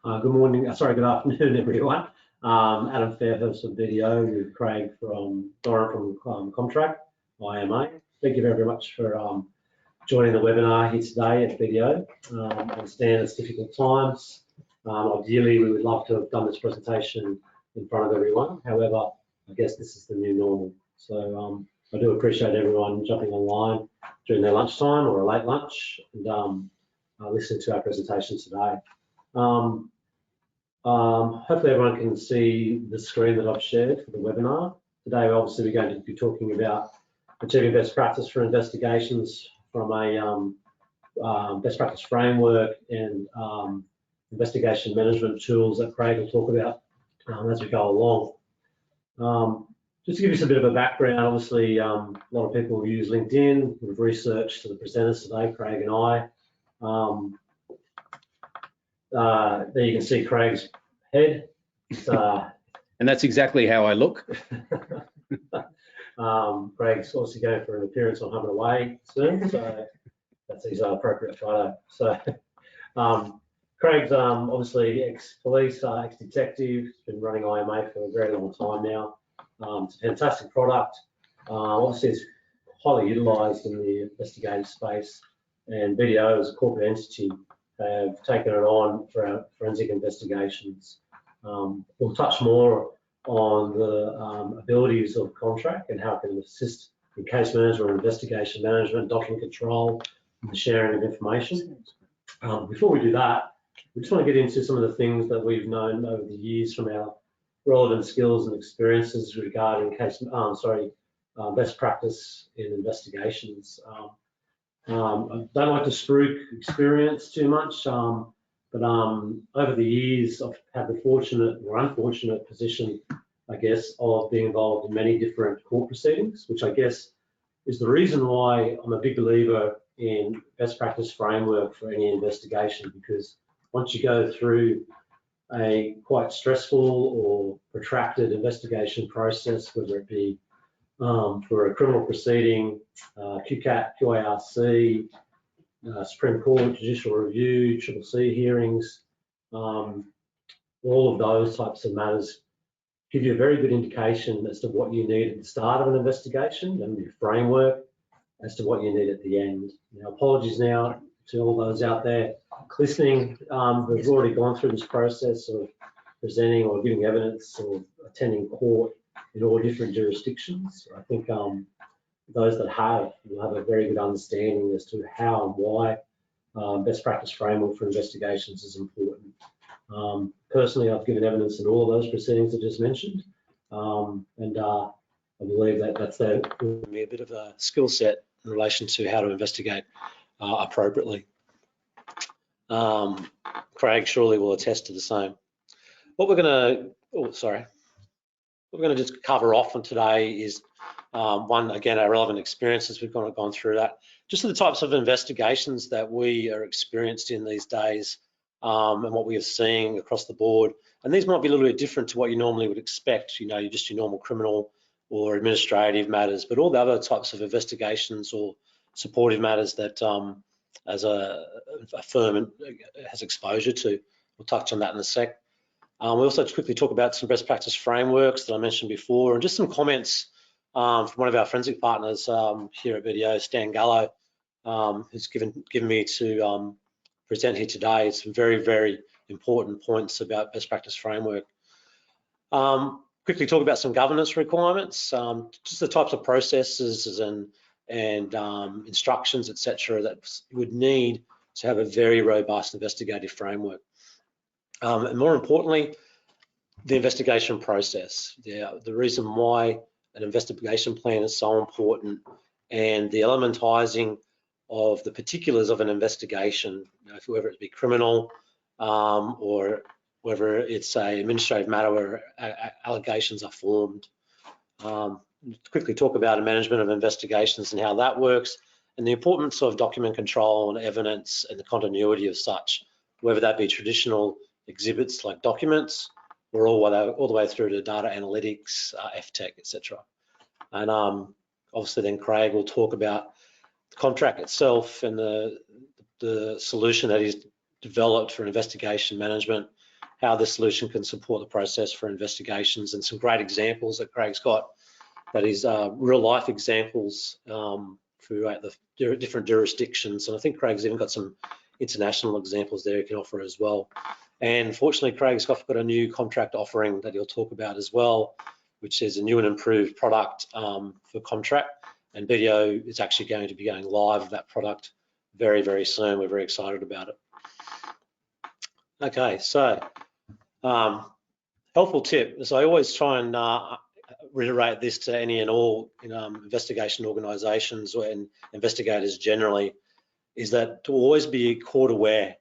Good morning, good afternoon, everyone. Adam Fairhurst of BDO with Craig from Doran from COMtrac, IMA. Thank you very much for joining the webinar here today at BDO. I understand it's difficult times. Ideally, we would love to have done this presentation in front of everyone. However, I guess this is the new normal. So I do appreciate everyone jumping online during their lunchtime or a late lunch and listening to our presentation today. Hopefully everyone can see the screen that I've shared for the webinar. Today, obviously, we're going to be talking about achieving best practice for investigations from a best practice framework and investigation management tools that Craig will talk about as we go along. Just to give you a bit of a background, obviously, a lot of people use LinkedIn. We've researched the presenters today, Craig and I. There you can see Craig's head. And that's exactly how I look. Craig's obviously going for an appearance on Home and Away soon, so that's his appropriate photo. So Craig's obviously ex-police, ex-detective, been running IMA for a very long time now. It's a fantastic product. Obviously, it's highly utilised in the investigative space, and BDO as a corporate entity have taken it on for our forensic investigations. We'll touch more on the abilities of COMtrac and how it can assist in case management, investigation management, document control, and the sharing of information. Before we do that, we just want to get into some of the things that we've known over the years from our relevant skills and experiences regarding best practice in investigations. I don't like to spruik experience too much, but over the years I've had the fortunate or unfortunate position, I guess, of being involved in many different court proceedings, which I guess is the reason why I'm a big believer in best practice framework for any investigation, because once you go through a quite stressful or protracted investigation process, whether it be for a criminal proceeding, QCAT, QARC, Supreme Court, judicial review, CCC hearings, all of those types of matters give you a very good indication as to what you need at the start of an investigation and your framework as to what you need at the end. Now, apologies now to all those out there listening who've already gone through this process of presenting or giving evidence or attending court in all different jurisdictions. I think those that will have a very good understanding as to how and why best practice framework for investigations is important. Personally, I've given evidence in all of those proceedings I just mentioned, and I believe that that's given me a bit of a skill set in relation to how to investigate appropriately. Craig surely will attest to the same. What we're going to just cover off on today is one, again, our relevant experiences. We've gone through that. Just the types of investigations that we are experienced in these days and what we are seeing across the board. And these might be a little bit different to what you normally would expect, you know, just your normal criminal or administrative matters, but all the other types of investigations or supportive matters that as a firm has exposure to. We'll touch on that in a sec. We also quickly talk about some best practice frameworks that I mentioned before, and just some comments from one of our forensic partners here at BDO, Stan Gallo, who's given me to present here today. Some very, very important points about best practice framework. Quickly talk about some governance requirements, just the types of processes and instructions, etc., that you would need to have a very robust investigative framework. And more importantly, the investigation process. The reason why an investigation plan is so important, and the elementising of the particulars of an investigation, you know, whether it be criminal or whether it's an administrative matter where allegations are formed. Quickly talk about a management of investigations and how that works, and the importance of document control and evidence and the continuity of such, whether that be traditional exhibits like documents or all the way through to data analytics, FTech, etc. And obviously then Craig will talk about the COMtrac itself and the solution that he's developed for investigation management how this solution can support the process for investigations, and some great examples that Craig's got, that is real life examples throughout the different jurisdictions. And I think Craig's even got some international examples there he can offer as well. And fortunately, Craig's got a new COMtrac offering that he'll talk about as well, which is a new and improved product for COMtrac. And BDO is actually going to be going live with that product very, very soon. We're very excited about it. Okay, so helpful tip, as I always try and reiterate this to any and all investigation organisations and investigators generally, is that to always be court aware.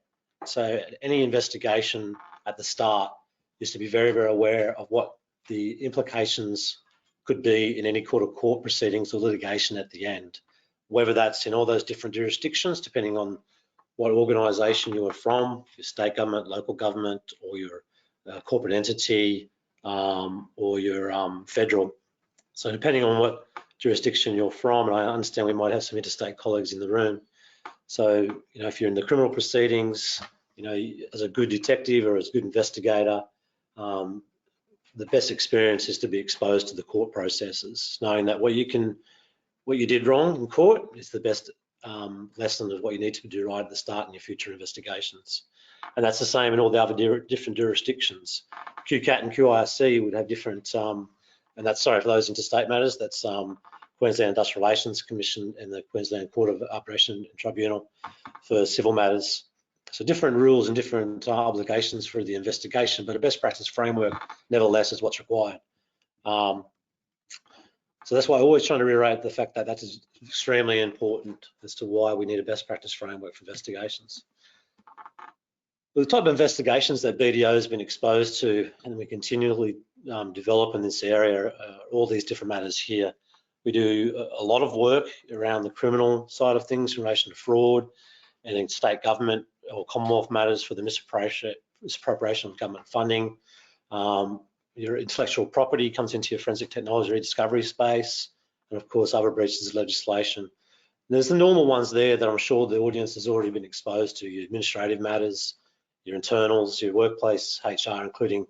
So any investigation at the start is to be very, very aware of what the implications could be in any court proceedings or litigation at the end, whether that's in all those different jurisdictions, depending on what organisation you are from, your state government, local government, or your corporate entity, or your federal. So depending on what jurisdiction you're from, and I understand we might have some interstate colleagues in the room. So, if you're in the criminal proceedings, as a good detective or as a good investigator, the best experience is to be exposed to the court processes, knowing that what you did wrong in court is the best lesson of what you need to do right at the start in your future investigations. And that's the same in all the other different jurisdictions. QCAT and QIRC would have different, and that's, sorry for those interstate matters, that's Queensland Industrial Relations Commission and the Queensland Court of Arbitration and Tribunal for civil matters. So different rules and different obligations for the investigation, but a best practice framework nevertheless is what's required. So that's why I always trying to reiterate the fact that that is extremely important as to why we need a best practice framework for investigations. The type of investigations that BDO has been exposed to and we continually develop in this area, all these different matters here. We do a lot of work around the criminal side of things in relation to fraud and in state government or Commonwealth matters for the misappropriation of government funding. Your intellectual property comes into your forensic technology rediscovery space, and of course other breaches of legislation. And there's the normal ones there that I'm sure the audience has already been exposed to, your administrative matters, your internals, your workplace HR, including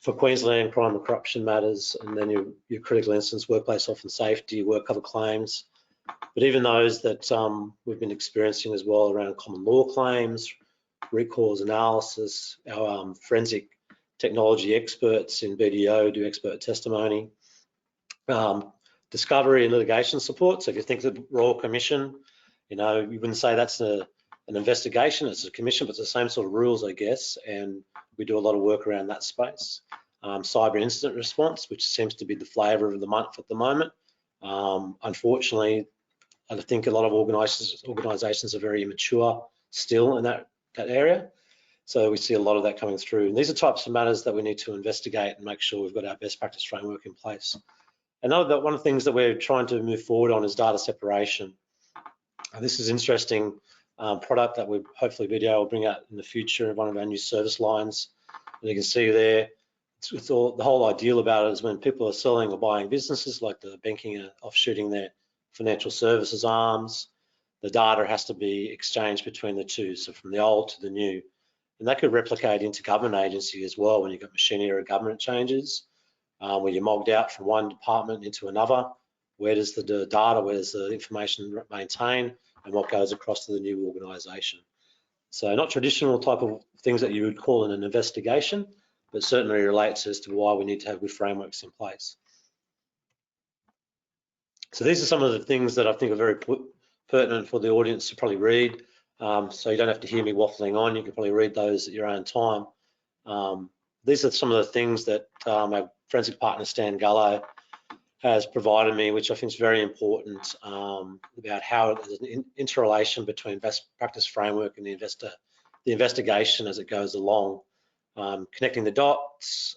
for Queensland crime and corruption matters, and then your critical instance, workplace health and safety, work cover claims. But even those that we've been experiencing as well around common law claims, root cause analysis, our forensic technology experts in BDO do expert testimony, discovery and litigation support. So if you think of the Royal Commission, you wouldn't say that's an investigation, it's a commission, but it's the same sort of rules, I guess, and we do a lot of work around that space. Cyber incident response, which seems to be the flavour of the month at the moment. Unfortunately, I think a lot of organisations are very immature still in that area. So we see a lot of that coming through. And these are types of matters that we need to investigate and make sure we've got our best practice framework in place. And one of the things that we're trying to move forward on is data separation. And this is an interesting product that we hopefully BDO will bring out in the future, one of our new service lines. And you can see there, the whole ideal about it is when people are selling or buying businesses like the banking and offshooting their financial services arms, the data has to be exchanged between the two, so from the old to the new. And that could replicate into government agency as well when you've got machinery or government changes, where you're mogged out from one department into another. Where does the data, where does the information maintain, and what goes across to the new organisation? So not traditional type of things that you would call in an investigation, but certainly relates as to why we need to have good frameworks in place. So these are some of the things that I think are very pertinent for the audience to probably read. So you don't have to hear me waffling on, you can probably read those at your own time. These are some of the things that our forensic partner Stan Gullo has provided me, which I think is very important, about how there's an interrelation between best practice framework and the investigation as it goes along, connecting the dots,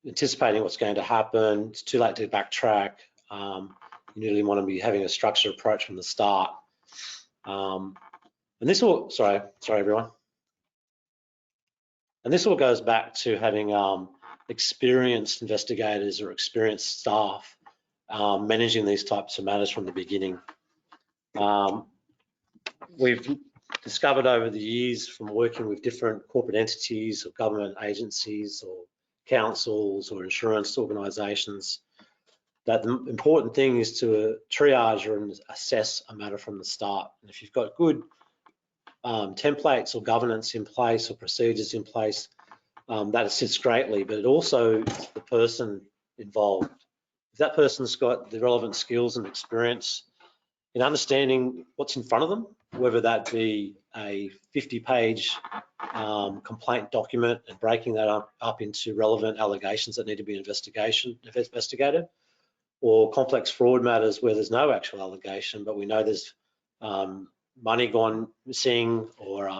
anticipating what's going to happen. It's too late to backtrack. You really want to be having a structured approach from the start. And this all, sorry everyone. And this all goes back to having experienced investigators or experienced staff managing these types of matters from the beginning. We've discovered over the years from working with different corporate entities or government agencies or councils or insurance organisations, that the important thing is to triage and assess a matter from the start. And if you've got good templates or governance in place or procedures in place, that assists greatly, but it also is the person involved. If that person's got the relevant skills and experience in understanding what's in front of them, whether that be a 50-page complaint document and breaking that up into relevant allegations that need to be investigated, or complex fraud matters where there's no actual allegation, but we know there's money gone missing, or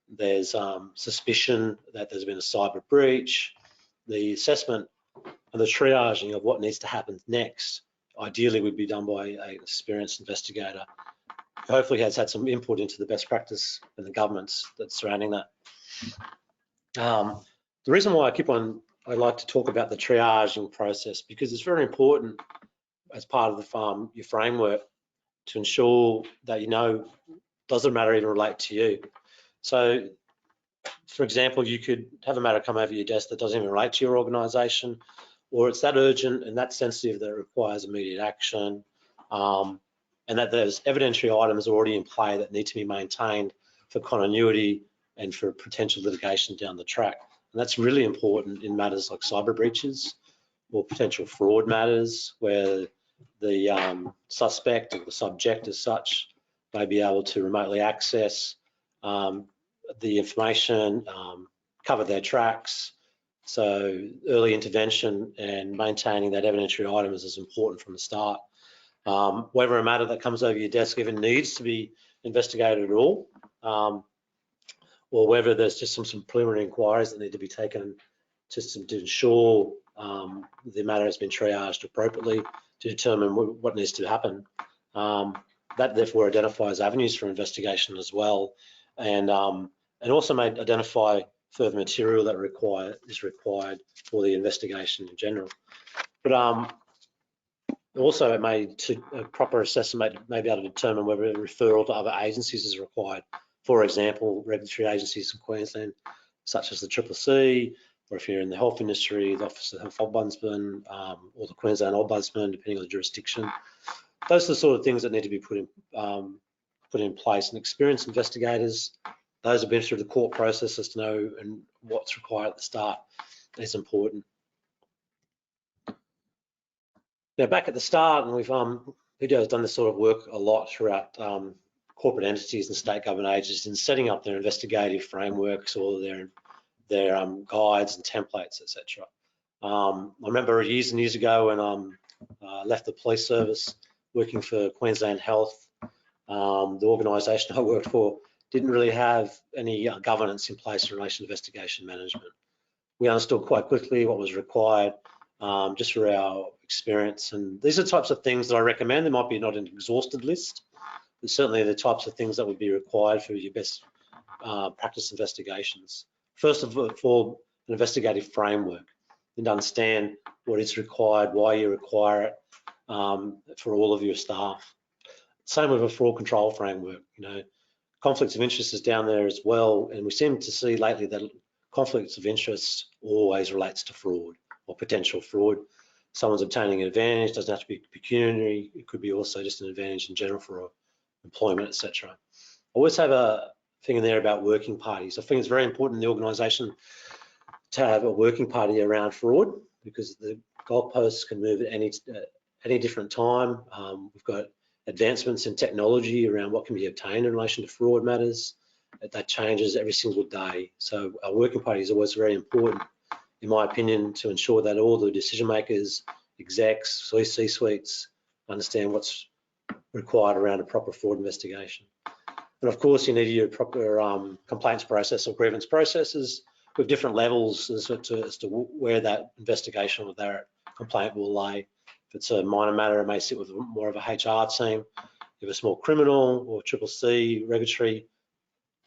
there's suspicion that there's been a cyber breach. The assessment and the triaging of what needs to happen next ideally would be done by an experienced investigator. Hopefully has had some input into the best practice and the governments that's surrounding that. The reason why I like to talk about the triaging process, because it's very important as part of the your framework to ensure that you know, does the matter even relate to you? So, for example, you could have a matter come over your desk that doesn't even relate to your organisation, or it's that urgent and that sensitive that it requires immediate action, and that there's evidentiary items already in play that need to be maintained for continuity and for potential litigation down the track. And that's really important in matters like cyber breaches or potential fraud matters, where the suspect or the subject as such may be able to remotely access the information, cover their tracks. So early intervention and maintaining that evidentiary item is as important from the start. Whether a matter that comes over your desk even needs to be investigated at all, or whether there's just some preliminary inquiries that need to be taken just to ensure the matter has been triaged appropriately to determine what needs to happen. That therefore identifies avenues for investigation as well, and also may identify further material that is required for the investigation in general. But also, it may, to a proper assessment, may be able to determine whether a referral to other agencies is required. For example, regulatory agencies in Queensland, such as the CCC, or if you're in the health industry, the Office of the Health Ombudsman, or the Queensland Ombudsman, depending on the jurisdiction. Those are the sort of things that need to be put in place. And experienced investigators, those have been through the court processes to know and what's required at the start is important. Now, back at the start, and BDO has done this sort of work a lot throughout corporate entities and state government agencies in setting up their investigative frameworks or their guides and templates, etc. I remember years and years ago when I left the police service, working for Queensland Health, the organisation I worked for didn't really have any governance in place in relation to investigation management. We understood quite quickly what was required just through our experience, and these are the types of things that I recommend. There might be not an exhaustive list, but certainly the types of things that would be required for your best practice investigations. First of all, an investigative framework, and understand what is required, why you require it for all of your staff. Same with a fraud control framework. You know, conflicts of interest is down there as well, and we seem to see lately that conflicts of interest always relates to fraud or potential fraud. Someone's obtaining an advantage, doesn't have to be pecuniary, it could be also just an advantage in general for employment, etc. I always have a thing in there about working parties. I think it's very important in the organisation to have a working party around fraud, because the goalposts can move at any different time. We've got advancements in technology around what can be obtained in relation to fraud matters. That changes every single day. So our working party is always very important, in my opinion, to ensure that all the decision makers, execs, C-suites understand what's required around a proper fraud investigation. And of course, you need your proper complaints process or grievance processes with different levels as to where that investigation or that complaint will lay. If it's a minor matter, it may sit with more of a HR team. If it's more criminal or CCC, regulatory,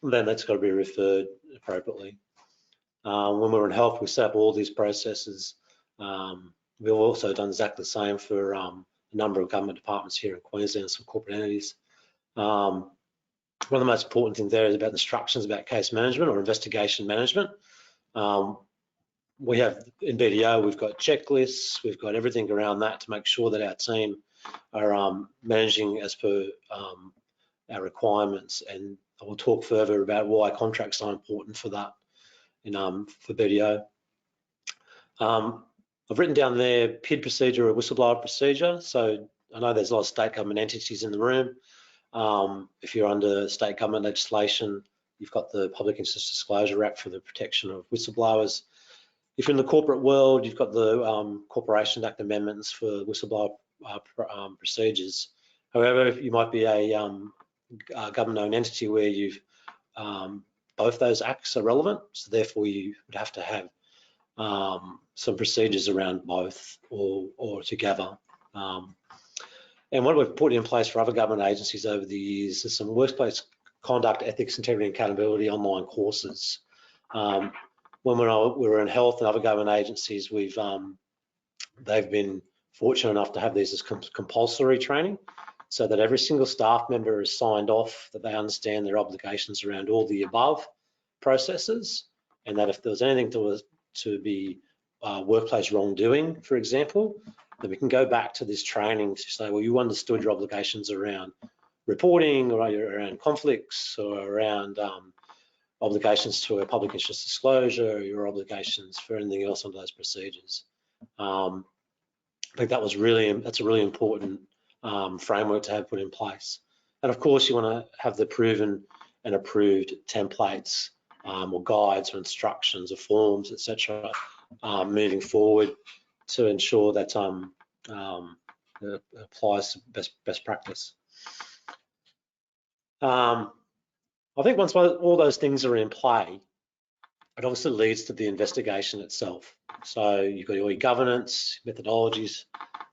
then that's got to be referred appropriately. When we're in health, we set up all these processes. We've also done exactly the same for a number of government departments here in Queensland, some corporate entities. one of the most important things there is about instructions about case management or investigation management. We have in BDO, we've got checklists, we've got everything around that to make sure that our team are managing as per our requirements. And I will talk further about why COMtrac are important for that for BDO. I've written down there PID procedure or whistleblower procedure. So I know there's a lot of state government entities in the room. If you're under state government legislation, you've got the Public Interest Disclosure Act for the protection of whistleblowers. If you're in the corporate world, you've got the Corporation Act amendments for whistleblower procedures. However, you might be a government-owned entity where you've both those acts are relevant, so therefore you would have to have some procedures around both or together. And what we've put in place for other government agencies over the years is some workplace conduct, ethics, integrity, and accountability online courses. When we were in health and other government agencies, they've been fortunate enough to have these as compulsory training, so that every single staff member is signed off that they understand their obligations around all the above processes, and that if there was anything to be workplace wrongdoing, for example, then we can go back to this training to say, well, you understood your obligations around reporting or around conflicts or around obligations to a public interest disclosure, your obligations for anything else under those procedures. I think that's a really important framework to have put in place. And of course, you want to have the proven and approved templates or guides or instructions or forms, etc., moving forward to ensure that it applies to best practice. I think once all those things are in play, it obviously leads to the investigation itself. So you've got all your governance, methodologies,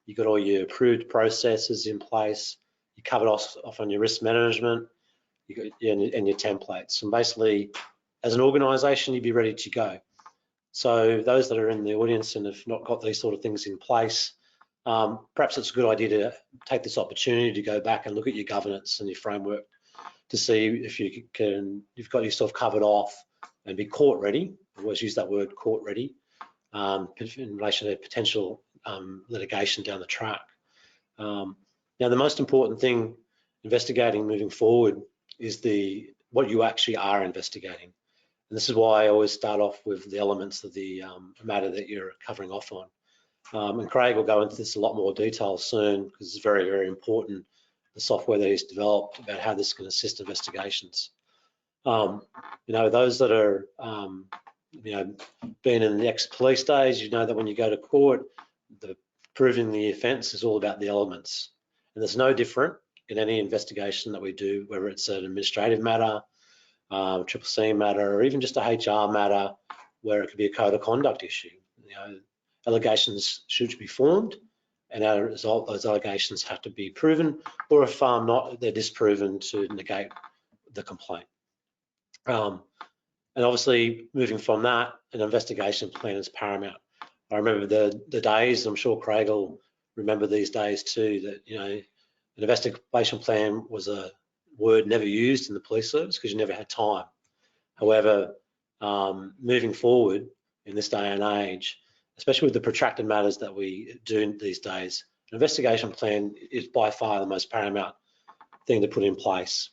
you've got all your approved processes in place, you covered off on your risk management, you got and your templates. And basically, as an organisation, you'd be ready to go. So those that are in the audience and have not got these sort of things in place, perhaps it's a good idea to take this opportunity to go back and look at your governance and your framework to see if you've got yourself covered off and be court ready. I always use that word, court ready, in relation to potential litigation down the track. Now, the most important thing investigating moving forward is what you actually are investigating. And this is why I always start off with the elements of the matter that you're covering off on. And Craig will go into this a lot more detail soon, because it's very, very important, the software that he's developed about how this can assist investigations. Those that are, been in the ex-police days, you know that when you go to court, proving the offence is all about the elements. And there's no different in any investigation that we do, whether it's an administrative matter, CCC matter, or even just a HR matter, where it could be a code of conduct issue. Allegations should be formed, and as a result, those allegations have to be proven, or if not, they're disproven to negate the complaint. And obviously, moving from that, an investigation plan is paramount. I remember the days, I'm sure Craig will remember these days too, that an investigation plan was a word never used in the police service because you never had time. However, moving forward in this day and age, especially with the protracted matters that we do these days, an investigation plan is by far the most paramount thing to put in place.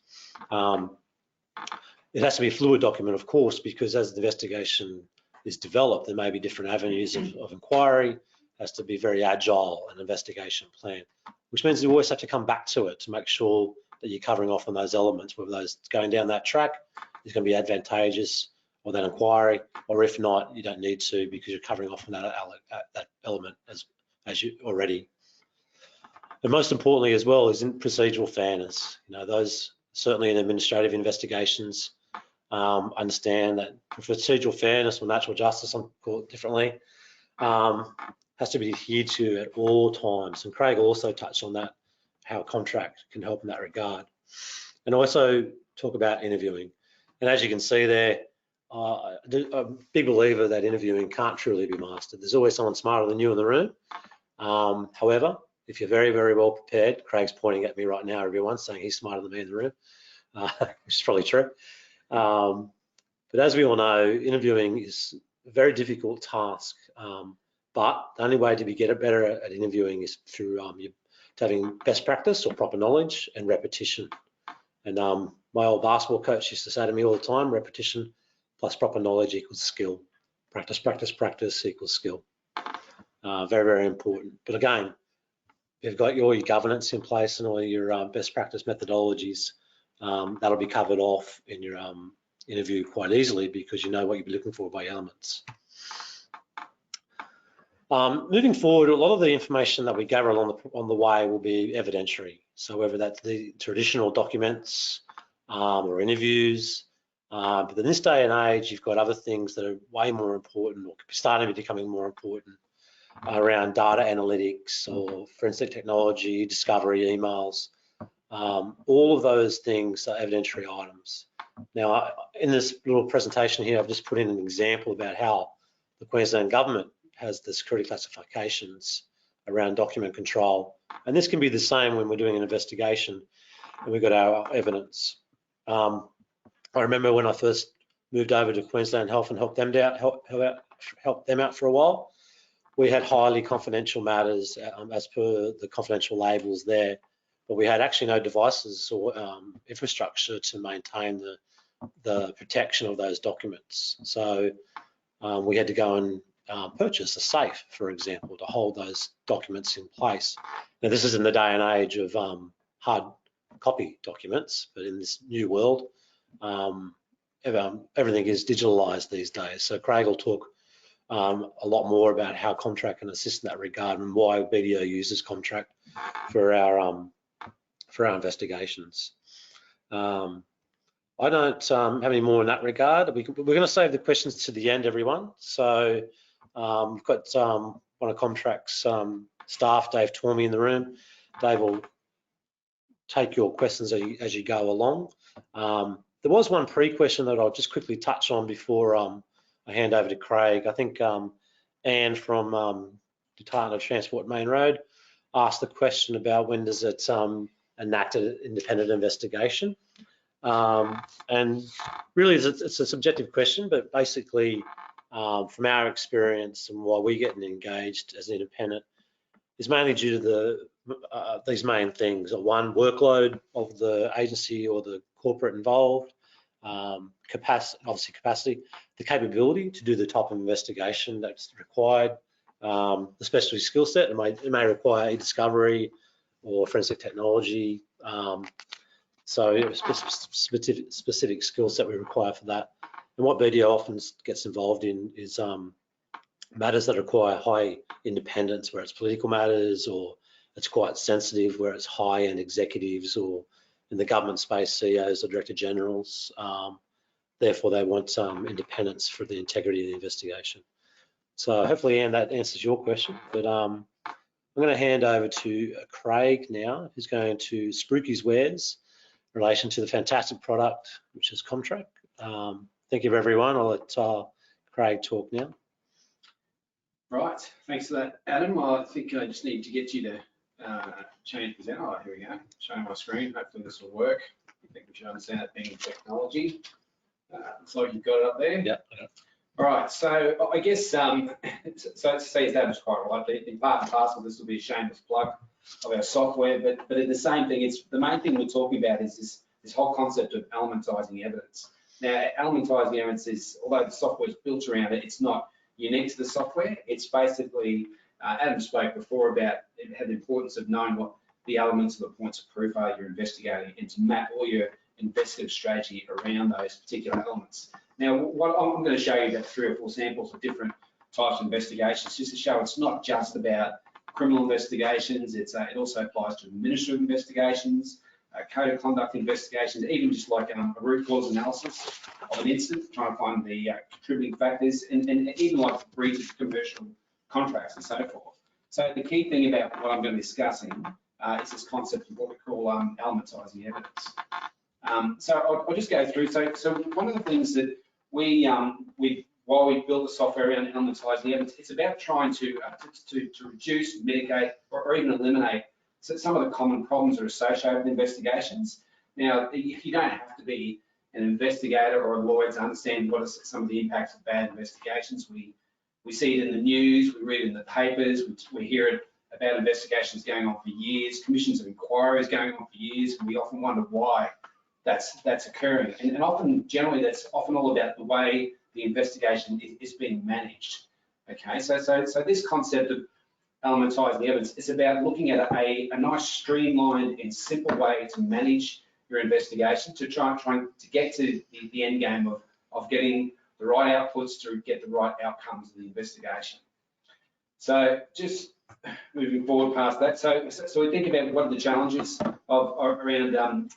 It has to be a fluid document, of course, because as the investigation is developed, there may be different avenues of inquiry. It has to be very agile, an investigation plan, which means you always have to come back to it to make sure that you're covering off on those elements, whether those going down that track is going to be advantageous or that inquiry, or if not, you don't need to because you're covering off on that element as you already. And most importantly as well is in procedural fairness. Those certainly in administrative investigations understand that procedural fairness or natural justice, some call it differently, has to be adhered to at all times. And Craig also touched on that, how COMtrac can help in that regard. And also talk about interviewing. And as you can see there, I'm a big believer that interviewing can't truly be mastered. There's always someone smarter than you in the room. However, if you're very, very well prepared, Craig's pointing at me right now, everyone, saying he's smarter than me in the room. which is probably true. But as we all know, interviewing is a very difficult task. But the only way to get better at interviewing is through having best practice or proper knowledge and repetition. And my old basketball coach used to say to me all the time, repetition plus proper knowledge equals skill. Practice, practice, practice equals skill. Very, very important. But again, you've got all your governance in place and all your best practice methodologies. That'll be covered off in your interview quite easily because you know what you'll be looking for by elements. Moving forward, a lot of the information that we gather on the way will be evidentiary. So whether that's the traditional documents or interviews, but in this day and age, you've got other things that are way more important or starting to becoming more important around data analytics or forensic technology, discovery, emails. All of those things are evidentiary items. Now, in this little presentation here, I've just put in an example about how the Queensland government has the security classifications around document control. And this can be the same when we're doing an investigation and we've got our evidence. I remember when I first moved over to Queensland Health and helped them out for a while, we had highly confidential matters as per the confidential labels there, but we had actually no devices or infrastructure to maintain the protection of those documents. So we had to go and purchase a safe, for example, to hold those documents in place. Now, this is in the day and age of hard copy documents, but in this new world, everything is digitalized these days. So Craig will talk a lot more about how COMtrac can assist in that regard and why BDO uses COMtrac for our investigations. I don't have any more in that regard. We're going to save the questions to the end, everyone. So we've got one of COMtrac's staff, Dave Tormey, in the room. Dave will take your questions as you go along. There was one pre-question that I'll just quickly touch on before I hand over to Craig. I think Anne from Department of Transport Main Road asked the question about when does it enact an independent investigation. And really it's a subjective question, but basically from our experience and why we get engaged as an independent is mainly due to these main things. One, workload of the agency or the corporate involved, capacity, the capability to do the type of investigation that's required, the specialty skill set. It may require e-discovery or forensic technology. So specific skill set we require for that. And what BDO often gets involved in is matters that require high independence, where it's political matters, or it's quite sensitive, where it's high-end executives, or in the government space, CEOs or Director Generals. Therefore, they want independence for the integrity of the investigation. So hopefully, Anne, that answers your question. But I'm going to hand over to Craig now, who's going to spruik his wares in relation to the fantastic product, which is COMtrac. Thank you, everyone. I'll let Craig talk now. Right, thanks for that, Adam. Well, I think I just need to get you to change this out. Oh, here we go, showing my screen. Hopefully this will work. I think we should understand it being technology. Looks like you've got it up there. Yeah. All right, so I guess, so Steve's Adam's quite right. In part and parcel, this will be a shameless plug of our software, but in the same thing, it's the main thing we're talking about is this whole concept of elementizing evidence. Now, elementizing evidence is, although the software is built around it, it's not unique to the software. It's basically, Adam spoke before about it had the importance of knowing what the elements of the points of proof are you're investigating and to map all your investigative strategy around those particular elements. Now, what I'm going to show you about 3 or 4 samples of different types of investigations, just to show it's not just about criminal investigations, it also applies to administrative investigations, code of conduct investigations, even just like a root cause analysis of an incident, trying to find the contributing factors, and even like breach of commercial contracts and so forth. So the key thing about what I'm going to be discussing is this concept of what we call elementizing evidence. So I'll just go through. So one of the things that while we built the software around elementizing evidence, it's about trying to reduce, mitigate, or even eliminate some of the common problems that are associated with investigations. Now, you don't have to be an investigator or a lawyer to understand what are some of the impacts of bad investigations. We see it in the news, we read it in the papers, we hear it about investigations going on for years, commissions of inquiries going on for years, and we often wonder why that's occurring. And often, generally, that's often all about the way the investigation is being managed. Okay, so this concept of elementising evidence is about looking at a nice, streamlined and simple way to manage your investigation to try to get to the end game of getting the right outputs to get the right outcomes of the investigation. So just moving forward past that, so we think about what are the challenges around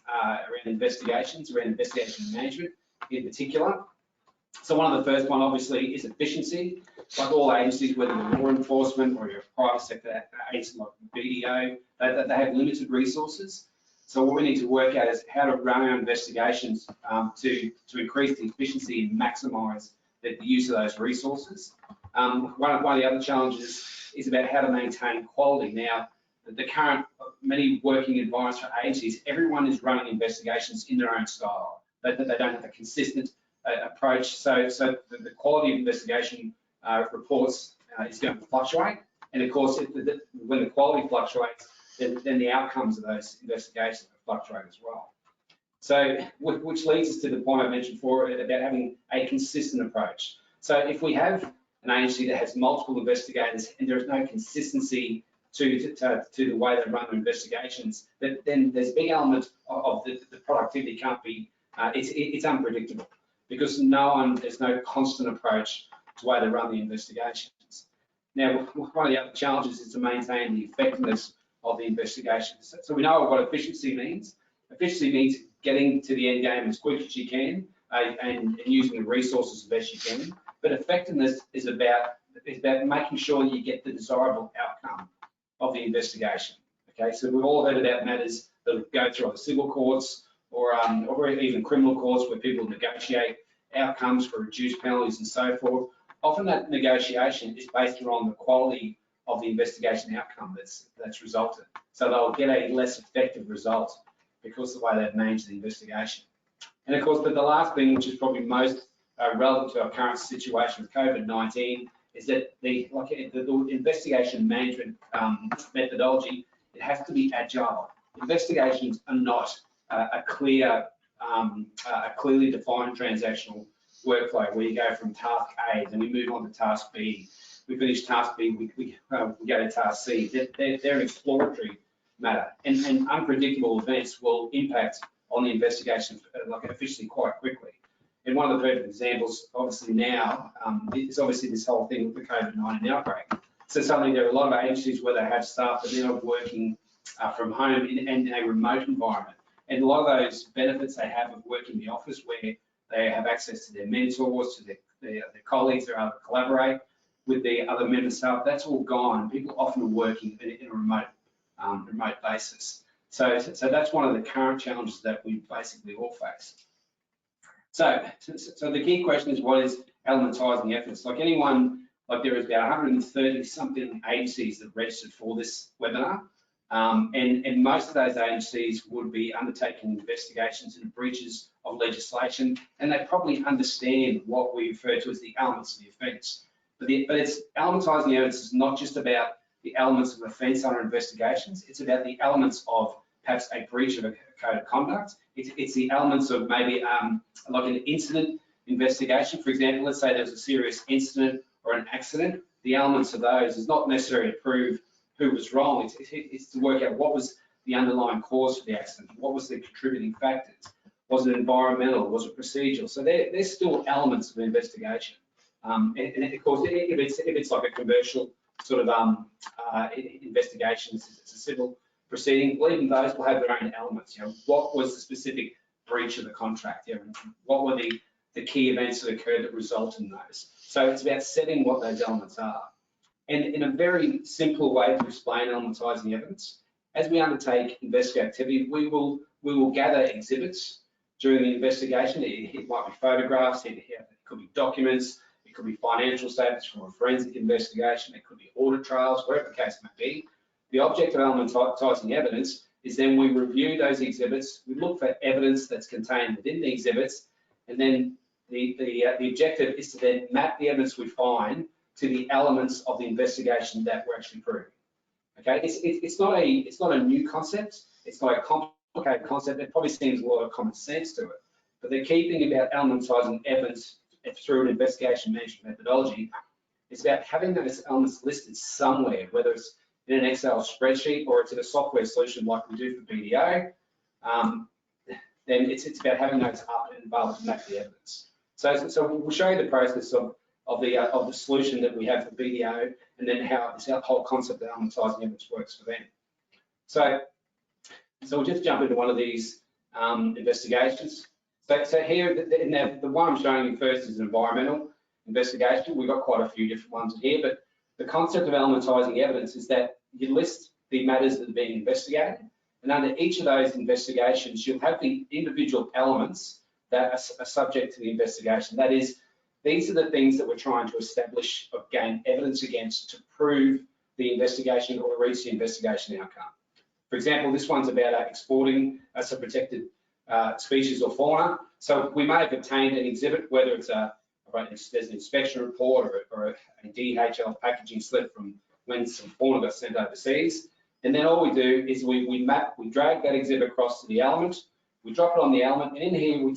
investigations, around investigation management in particular. So one of the first one obviously is efficiency. Like all agencies, whether you're law enforcement or you're a private sector agency like BDO, they have limited resources. So what we need to work out is how to run our investigations to increase the efficiency and maximise the use of those resources. One of the other challenges is about how to maintain quality. Now, the current many working environments for agencies, everyone is running investigations in their own style. They don't have a consistent approach. So the quality of investigation reports is going to fluctuate. And of course, when the quality fluctuates, then the outcomes of those investigations fluctuate as well. So, which leads us to the point I mentioned before about having a consistent approach. So if we have an agency that has multiple investigators and there is no consistency to the way they run their investigations, then there's a big element of the productivity can't be, it's unpredictable because there's no constant approach to the way they run the investigations. Now, one of the other challenges is to maintain the effectiveness of the investigations. So we know what efficiency means. Efficiency means getting to the end game as quick as you can and using the resources as best you can. But effectiveness is about making sure you get the desirable outcome of the investigation. Okay, so we've all heard about matters that go through the civil courts or even criminal courts where people negotiate outcomes for reduced penalties and so forth. Often that negotiation is based around the quality of the investigation outcome that's resulted. So they'll get a less effective result because of the way they've managed the investigation. And of course, but the last thing, which is probably most relevant to our current situation with COVID-19, is that the investigation management methodology, it has to be agile. Investigations are not a clearly defined transactional workflow where you go from task A, then we move on to task B. We finish task B, we go to task C. They're an exploratory matter, and unpredictable events will impact on the investigation efficiently quite quickly. And one of the perfect examples, obviously now, is obviously this whole thing with the COVID-19 outbreak. So suddenly there are a lot of agencies where they have staff that are working from home in a remote environment. And a lot of those benefits they have of working in the office where they have access to their mentors, to their colleagues, they're able to collaborate with the other member staff, that's all gone. People often are working in a remote basis. So that's one of the current challenges that we basically all face. So the key question is, what is elementising evidence? Like there is about 130 something agencies that registered for this webinar. And most of those agencies would be undertaking investigations into breaches of legislation, and they probably understand what we refer to as the elements of the offence. But it's elementising evidence is not just about the elements of offence under investigations, it's about the elements of perhaps a breach of a code of conduct. It's the elements of maybe like an incident investigation. For example, let's say there's a serious incident or an accident. The elements of those is not necessarily to prove who was wrong, it's to work out what was the underlying cause for the accident, what was the contributing factors, was it environmental, was it procedural? So there's still elements of investigation. And of course, if it's like a commercial sort of investigation, it's a civil proceeding, well, even those will have their own elements. You know, what was the specific breach of the contract? You know, what were the key events that occurred that resulted in those? So it's about setting what those elements are. And in a very simple way to explain elementising evidence, as we undertake investigative activity, we will gather exhibits during the investigation. It might be photographs, it could be documents, it could be financial statements from a forensic investigation, it could be audit trails, whatever the case may be. The object of elementising evidence is then we review those exhibits, we look for evidence that's contained within the exhibits, and then the objective is to then map the evidence we find to the elements of the investigation that we're actually proving. Okay, it's not a new concept. It's not a complicated concept. It probably seems a lot of common sense to it. But the key thing about elementizing evidence through an investigation management methodology is about having those elements listed somewhere, whether it's in an Excel spreadsheet or it's in a software solution like we do for BDO. Then it's about having those up and available to map the evidence. So we'll show you the process of the solution that we have for BDO, and then how this whole concept of elementizing evidence works for them. So we'll just jump into one of these investigations. So here, the one I'm showing you first is an environmental investigation. We've got quite a few different ones here, but the concept of elementizing evidence is that you list the matters that are being investigated, and under each of those investigations, you'll have the individual elements that are subject to the investigation. That is, these are the things that we're trying to establish or gain evidence against to prove the investigation or reach the investigation outcome. For example, this one's about exporting as a protected species or fauna. So we may have obtained an exhibit, whether it's there's an inspection report or a DHL packaging slip from when some fauna got sent overseas. And then all we do is we drag that exhibit across to the element, we drop it on the element, and in here we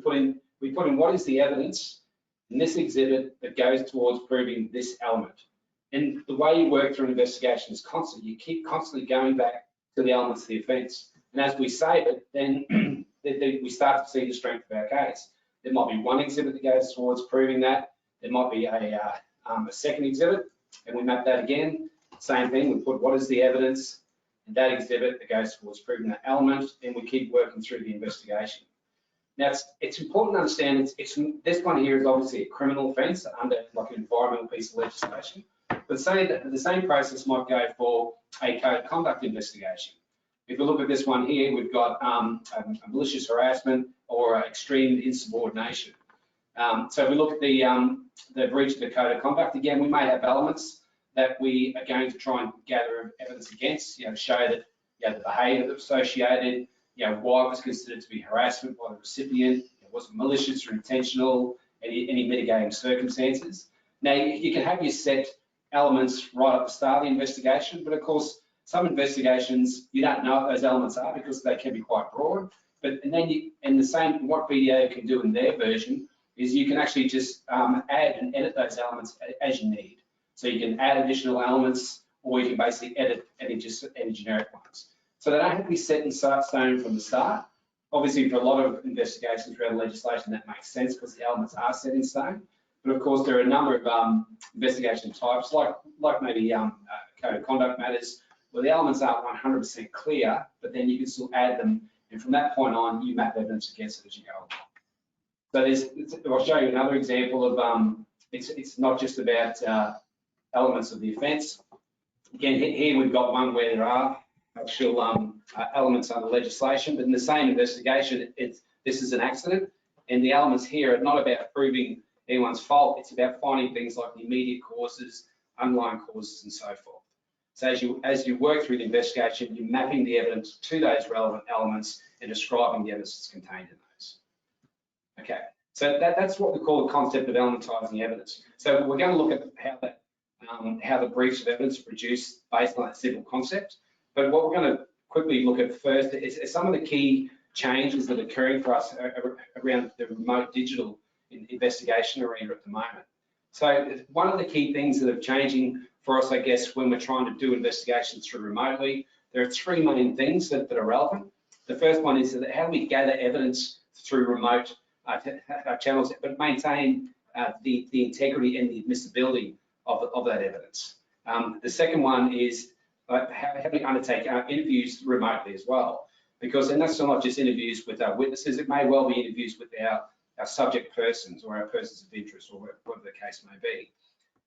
put in what is the evidence in this exhibit that goes towards proving this element. And the way you work through an investigation is constant. You keep constantly going back to the elements of the offence. And as we save it, then we start to see the strength of our case. There might be one exhibit that goes towards proving that. There might be a second exhibit, and we map that again. Same thing, we put what is the evidence in that exhibit that goes towards proving that element, and we keep working through the investigation. Now, it's important to understand, this one here is obviously a criminal offence under like an environmental piece of legislation, but say that the same process might go for a code of conduct investigation. If we look at this one here, we've got a malicious harassment or extreme insubordination. So if we look at the breach of the code of conduct, again, we may have elements that we are going to try and gather evidence against, to show that the behaviour that's associated, why it was considered to be harassment by the recipient, was it malicious or intentional, any mitigating circumstances. Now, you can have your set elements right at the start of the investigation, but of course, some investigations, you don't know what those elements are because they can be quite broad. But what BDO can do in their version is you can actually just add and edit those elements as you need. So you can add additional elements, or you can basically edit any generic ones. So they don't have to be set in stone from the start. Obviously, for a lot of investigations around legislation, that makes sense because the elements are set in stone. But of course, there are a number of investigation types, like maybe code of conduct matters, where the elements aren't 100% clear, but then you can still add them, and from that point on, you map evidence against it as you go along. So I'll show you another example of it's not just about elements of the offence. Again, here we've got one where there are actual elements under legislation, but in the same investigation, this is an accident, and the elements here are not about proving anyone's fault. It's about finding things like the immediate causes, underlying causes, and so forth. So as you work through the investigation, you're mapping the evidence to those relevant elements and describing the evidence that's contained in those. Okay, so that's what we call the concept of elementizing evidence. So we're going to look at how the briefs of evidence are produced based on that simple concept. But what we're going to quickly look at first is some of the key changes that are occurring for us around the remote digital investigation arena at the moment. So one of the key things that are changing for us, I guess, when we're trying to do investigations through remotely, there are three main things that are relevant. The first one is that how do we gather evidence through remote channels, but maintain the integrity and the admissibility of that evidence. The second one is how do we undertake interviews remotely as well? Because, and that's not just interviews with our witnesses, it may well be interviews with our subject persons or our persons of interest, or whatever the case may be.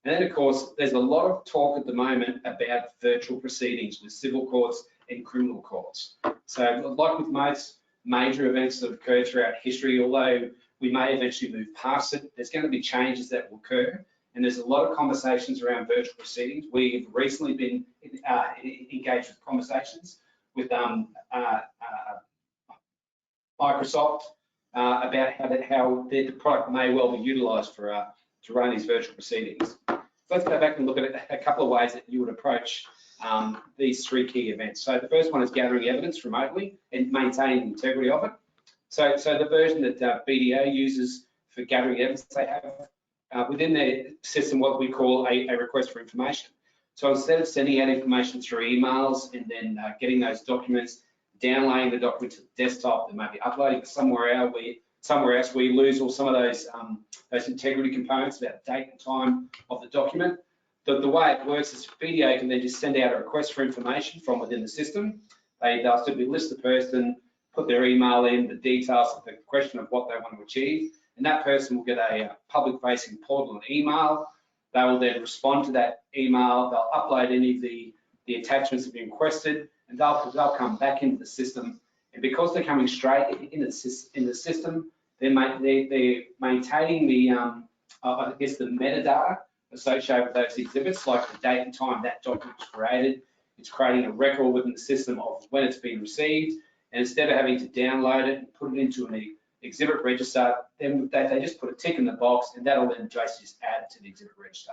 And then, of course, there's a lot of talk at the moment about virtual proceedings with civil courts and criminal courts. So, like with most major events that have occurred throughout history, although we may eventually move past it, there's going to be changes that will occur. and there's a lot of conversations around virtual proceedings. We've recently been engaged with conversations with Microsoft about how the product may well be utilised for to run these virtual proceedings. So let's go back and look at a couple of ways that you would approach these three key events. So the first one is gathering evidence remotely and maintaining the integrity of it. So the version that BDO uses for gathering evidence, they have within their system what we call a request for information. So instead of sending out information through emails and then getting those documents, downloading the document to the desktop, and maybe uploading it somewhere else, we lose all some of those integrity components about date and time of the document. The way it works is BDO can then just send out a request for information from within the system. They'll simply list the person, put their email in, the details of the question of what they want to achieve, and that person will get a public-facing portal and email. They will then respond to that email. They'll upload any of the attachments that have been requested, and they'll come back into the system. And because they're coming straight in the system, they're maintaining the I guess the metadata associated with those exhibits, like the date and time that document was created. It's creating a record within the system of when it's been received. And instead of having to download it and put it into an exhibit register, then they just put a tick in the box, and that'll then basically just add to the exhibit register.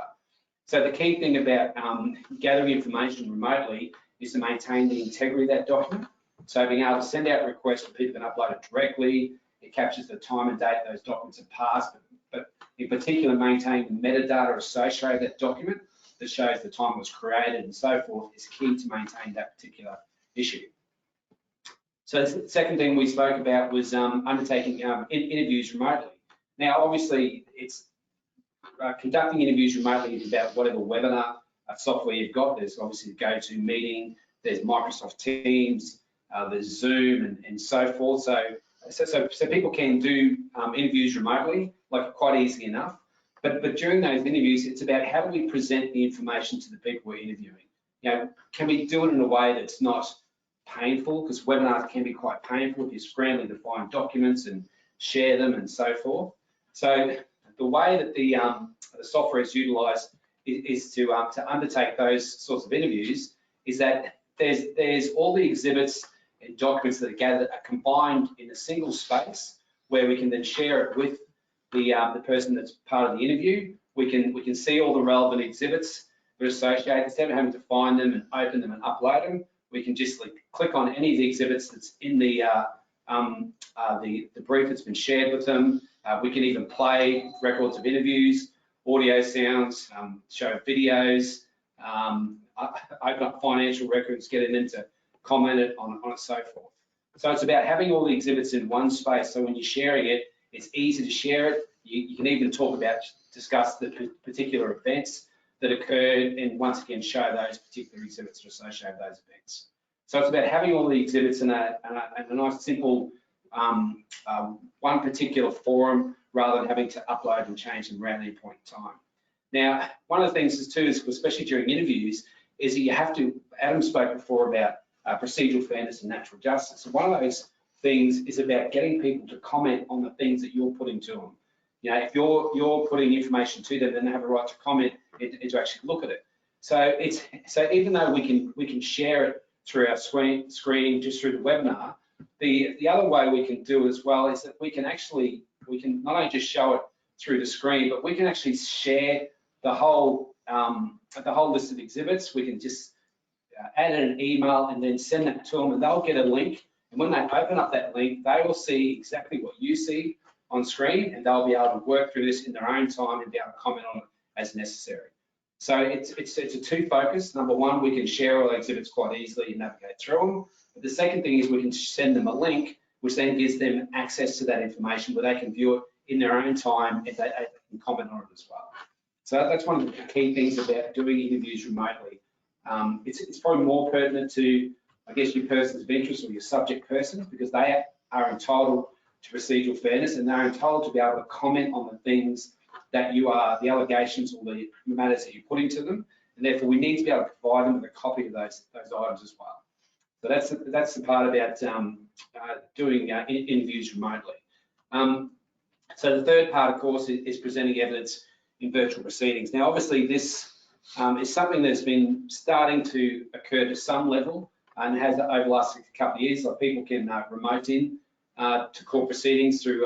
So the key thing about gathering information remotely is to maintain the integrity of that document. So being able to send out requests for people can upload it directly, it captures the time and date those documents have passed, but in particular maintaining the metadata associated with that document that shows the time it was created and so forth is key to maintain that particular issue. So the second thing we spoke about was undertaking interviews remotely. Now, obviously, it's conducting interviews remotely is about whatever webinar software you've got. There's obviously GoToMeeting, there's Microsoft Teams, there's Zoom, and so forth. So people can do interviews remotely, like quite easily enough. But during those interviews, it's about how do we present the information to the people we're interviewing. You know, can we do it in a way that's not painful, because webinars can be quite painful if you're scrambling to find documents and share them and so forth. So the way that the software is utilised is to undertake those sorts of interviews is that there's all the exhibits and documents that are gathered are combined in a single space where we can then share it with the person that's part of the interview. We can see all the relevant exhibits that are associated. Instead of having to find them and open them and upload them, we can just click on any of the exhibits that's in the brief that's been shared with them. We can even play records of interviews, audio sounds, show videos, open up financial records, getting them to comment it on it, so forth. So it's about having all the exhibits in one space. So when you're sharing it, it's easy to share it. You can even discuss the particular events that occurred, and once again show those particular exhibits that are associated with those events. So it's about having all the exhibits in a nice simple one particular forum rather than having to upload and change them around any point in time. Now, one of the things is too, especially during interviews, is that you have to, Adam spoke before about procedural fairness and natural justice. And one of those things is about getting people to comment on the things that you're putting to them. You know, if you're putting information to them, then they have a right to comment and to actually look at it. So even though we can share it through our screen just through the webinar, the other way we can do it as well is that we can not only just show it through the screen, but we can actually share the whole list of exhibits. We can just add in an email and then send that to them, and they'll get a link. And when they open up that link, they will see exactly what you see on screen, and they'll be able to work through this in their own time and be able to comment on it as necessary. So it's a two focus. Number one, we can share all the exhibits quite easily and navigate through them. But the second thing is we can send them a link, which then gives them access to that information where they can view it in their own time and they can comment on it as well. So that's one of the key things about doing interviews remotely. It's probably more pertinent to, I guess, your persons of interest or your subject persons, because they are entitled to procedural fairness and they're entitled to be able to comment on the things that the allegations or the matters that you're putting to them, and therefore we need to be able to provide them with a copy of those items as well. So that's the part about doing interviews remotely. So the third part, of course, is presenting evidence in virtual proceedings. Now, obviously, this is something that's been starting to occur to some level and has over the last couple of years. Like people can remote in to court proceedings through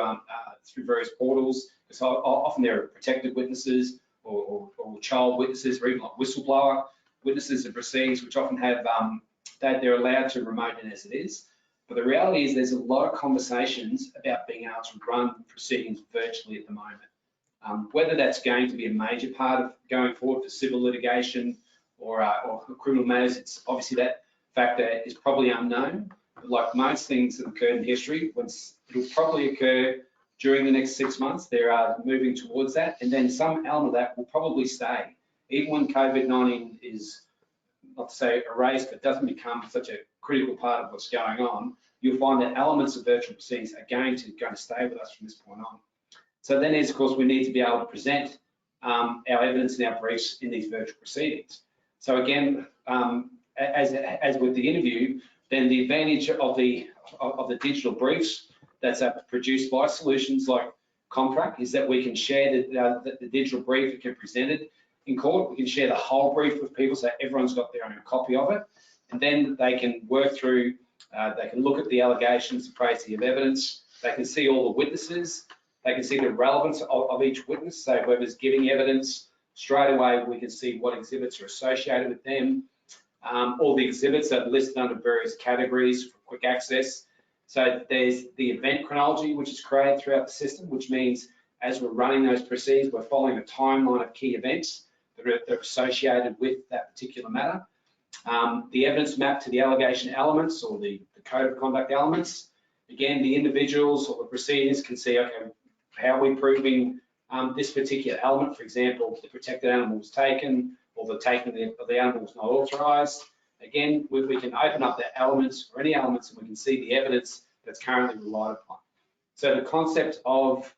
various portals. So often there are protected witnesses or child witnesses, or even like whistleblower witnesses of proceedings, which often have that they're allowed to remote in as it is. But the reality is there's a lot of conversations about being able to run proceedings virtually at the moment. Whether that's going to be a major part of going forward for civil litigation or criminal matters, it's obviously that factor is probably unknown. But like most things that occurred in history, it'll probably occur during the next 6 months. They're moving towards that, and then some element of that will probably stay. Even when COVID-19 is, not to say erased, but doesn't become such a critical part of what's going on, you'll find that elements of virtual proceedings are going to stay with us from this point on. So then is, of course, we need to be able to present our evidence and our briefs in these virtual proceedings. So again, as with the interview, then the advantage of the digital briefs that's produced by solutions like COMtrac is that we can share the digital brief that can be presented in court. We can share the whole brief with people so everyone's got their own copy of it, and then they can work through, they can look at the allegations, the praise of evidence, they can see all the witnesses, they can see the relevance of each witness. So whoever's giving evidence, straight away we can see what exhibits are associated with them. All the exhibits are listed under various categories for quick access. So there's the event chronology, which is created throughout the system, which means as we're running those proceedings, we're following a timeline of key events that are associated with that particular matter. The evidence map to the allegation elements or the code of conduct elements. Again, the individuals or the proceedings can see, okay, how are we proving this particular element? For example, the protected animal was taken, or the taking of the animal was not authorised. Again, we can open up the elements or any elements, and we can see the evidence that's currently relied upon. So the concept of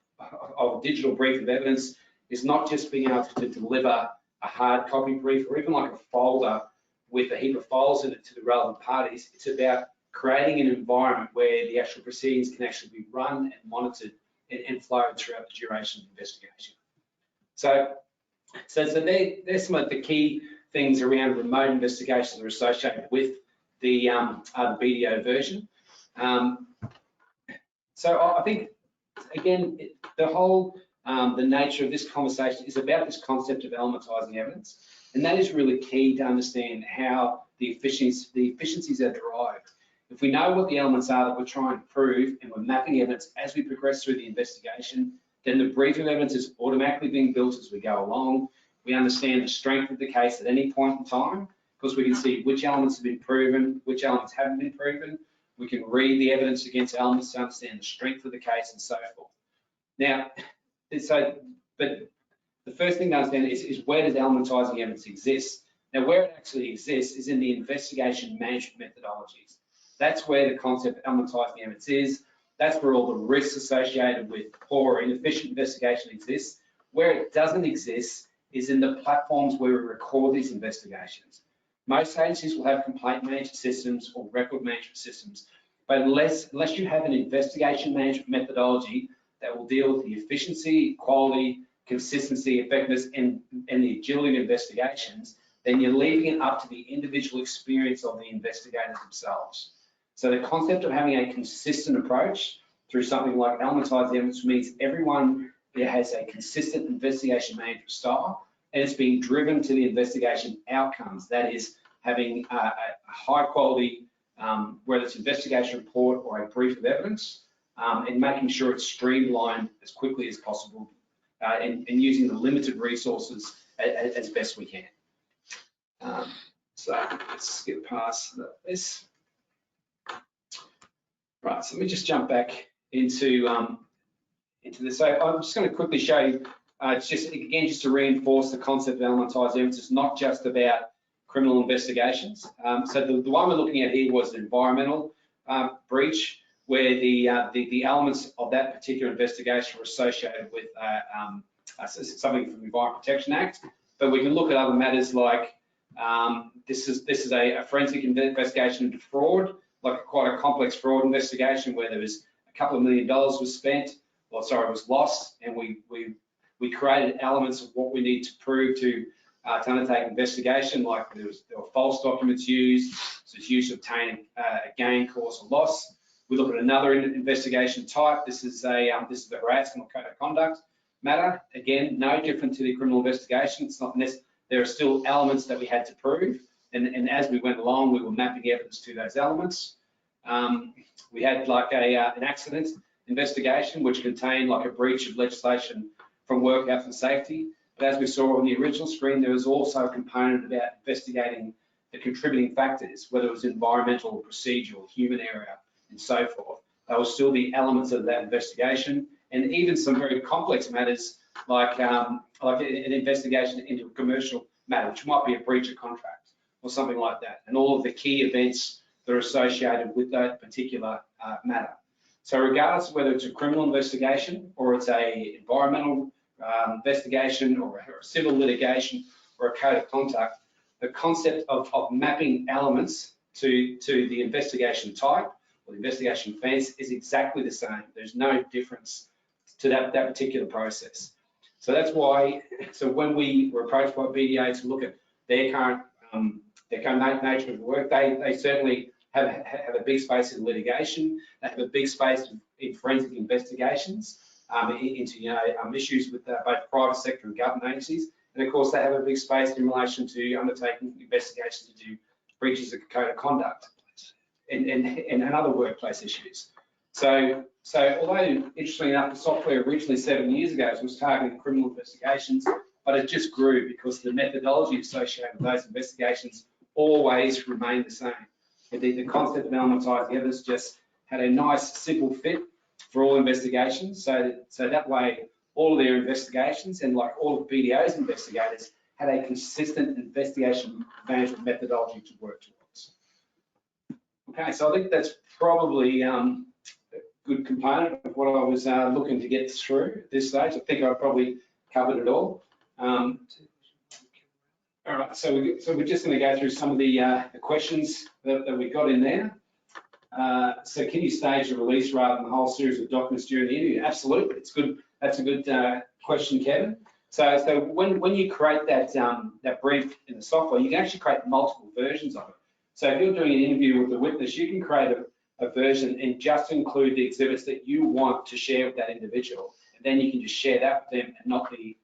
digital brief of evidence is not just being able to deliver a hard copy brief or even like a folder with a heap of files in it to the relevant parties. It's about creating an environment where the actual proceedings can actually be run and monitored and flowed throughout the duration of the investigation. So there's some of the key things around remote investigations that are associated with the BDO version. So I think, again, the nature of this conversation is about this concept of elementising evidence, and that is really key to understand how the efficiencies are derived. If we know what the elements are that we're trying to prove and we're mapping evidence as we progress through the investigation, then the brief of evidence is automatically being built as we go along. We understand the strength of the case at any point in time because we can see which elements have been proven, which elements haven't been proven. We can read the evidence against elements to understand the strength of the case and so forth. Now, but the first thing to understand is where does elementising evidence exist? Now, where it actually exists is in the investigation management methodologies. That's where the concept of elementising evidence is. That's where all the risks associated with poor or inefficient investigation exists. Where it doesn't exist is in the platforms where we record these investigations. Most agencies will have complaint management systems or record management systems, but unless you have an investigation management methodology that will deal with the efficiency, quality, consistency, effectiveness, and the agility of investigations, then you're leaving it up to the individual experience of the investigators themselves. So the concept of having a consistent approach through something like elementised evidence means everyone has a consistent investigation management style, and it's being driven to the investigation outcomes. That is having a high quality, whether it's investigation report or a brief of evidence, and making sure it's streamlined as quickly as possible, and using the limited resources as best we can. So let's skip past this. Right, so let me just jump back into this. So I'm just going to quickly show you, just to reinforce the concept of elementised evidence. It's not just about criminal investigations. So the one we're looking at here was the environmental breach, where the elements of that particular investigation were associated with something from the Environment Protection Act. But we can look at other matters like this is a forensic investigation into fraud, like quite a complex fraud investigation where there was a couple of $1 million was spent, or sorry, was lost, and we We created elements of what we need to prove to undertake investigation, like there were false documents used, so it's used to obtain a gain, cause, or loss. We look at another investigation type. This is the harassment or code of conduct matter. Again, no different to the criminal investigation. It's not necessary. There are still elements that we had to prove, and as we went along, we were mapping evidence to those elements. We had like an accident investigation, which contained like a breach of legislation from work health and safety. But as we saw on the original screen, there was also a component about investigating the contributing factors, whether it was environmental, procedural, human error, and so forth. There will still be elements of that investigation, and even some very complex matters like an investigation into a commercial matter, which might be a breach of contract or something like that, and all of the key events that are associated with that particular matter. So regardless of whether it's a criminal investigation or it's a environmental investigation or a civil litigation or a code of conduct, the concept of mapping elements to the investigation type or the investigation fence is exactly the same. There's no difference to that particular process. So that's why, so when we were approached by BDO to look at their current nature of the work, they certainly have a big space in litigation. They have a big space in forensic investigations into issues with both private sector and government agencies, and of course they have a big space in relation to undertaking investigations into breaches of code of conduct and other workplace issues. So although interestingly enough, the software originally 7 years ago was targeting criminal investigations, but it just grew because the methodology associated with those investigations always remained the same. The concept of elementising evidence just had a nice, simple fit for all investigations. So that way, all of their investigations and like all of BDO's investigators had a consistent investigation management methodology to work towards. Okay, so I think that's probably a good component of what I was looking to get through at this stage. I think I've probably covered it all. All right, so we're just going to go through some of the questions that we got in there. So can you stage the release rather than the whole series of documents during the interview? Absolutely, it's good. That's a good question, Kevin. So when you create that brief in the software, you can actually create multiple versions of it. So if you're doing an interview with the witness, you can create a version and just include the exhibits that you want to share with that individual, and then you can just share that with them and not the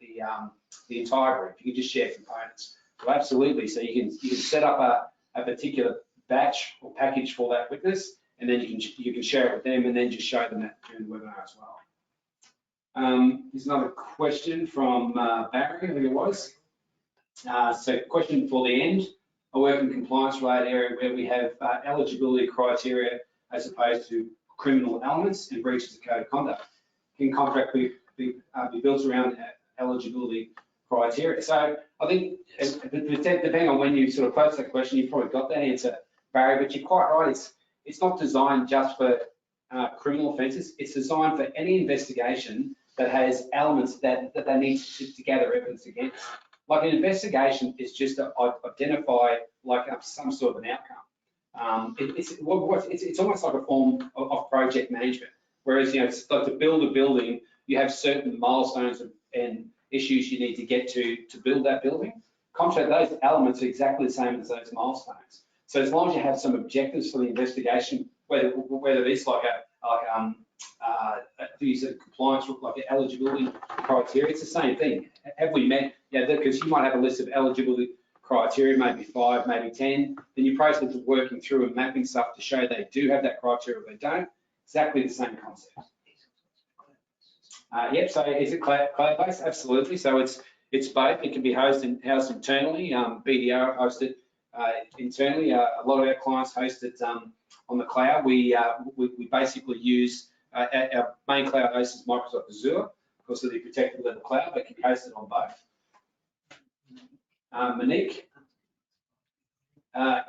entire brief. You can just share components. So absolutely. So you can set up a particular batch or package for that witness, and then you can share it with them, and then just show them that during the webinar as well. Here's another question from Barry, I think it was. So question for the end. I work in compliance-related area where we have eligibility criteria as opposed to criminal elements and breaches of code of conduct. Can COMtrac be built around eligibility criteria? So I think, depending on when you sort of post that question, you've probably got that answer, Barry, but you're quite right. It's not designed just for criminal offences. It's designed for any investigation that has elements that they need to gather evidence against. Like an investigation is just to identify like some sort of an outcome. It's almost like a form of project management. Whereas, it's like to build a building, you have certain milestones and issues you need to get to build that building. COMtrac, those elements are exactly the same as those milestones. So as long as you have some objectives for the investigation, whether it's like you said compliance, like eligibility criteria, it's the same thing. Have we met? Yeah, because you might have a list of eligibility criteria, maybe 5, maybe 10. Then you process of working through and mapping stuff to show they do have that criteria or they don't. Exactly the same concept. Yep. So is it cloud-based? Absolutely. So it's both. It can be housed internally. BDO hosts it internally. A lot of our clients host it on the cloud. We basically use our main cloud host is Microsoft Azure because of the protected level cloud, but can be hosted on both. Monique.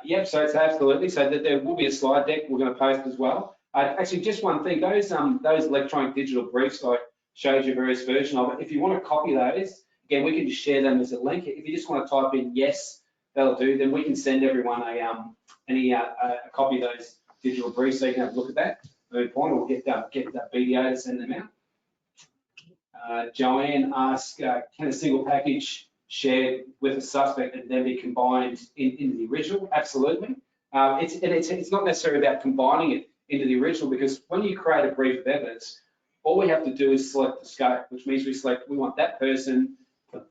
Yep, so it's absolutely. So that there will be a slide deck we're going to post as well. Actually, just one thing, those electronic digital briefs I showed you various versions of it. If you want to copy those, again, we can just share them as a link. If you just want to type in yes, that'll do, then we can send everyone a copy of those digital briefs so you can have a look at that. Moving point, or get BDO to send them out. Joanne asked, can a single package shared with a suspect and then be combined into the original? Absolutely. It's not necessarily about combining it into the original, because when you create a brief of evidence, all we have to do is select the scope, which means we want that person for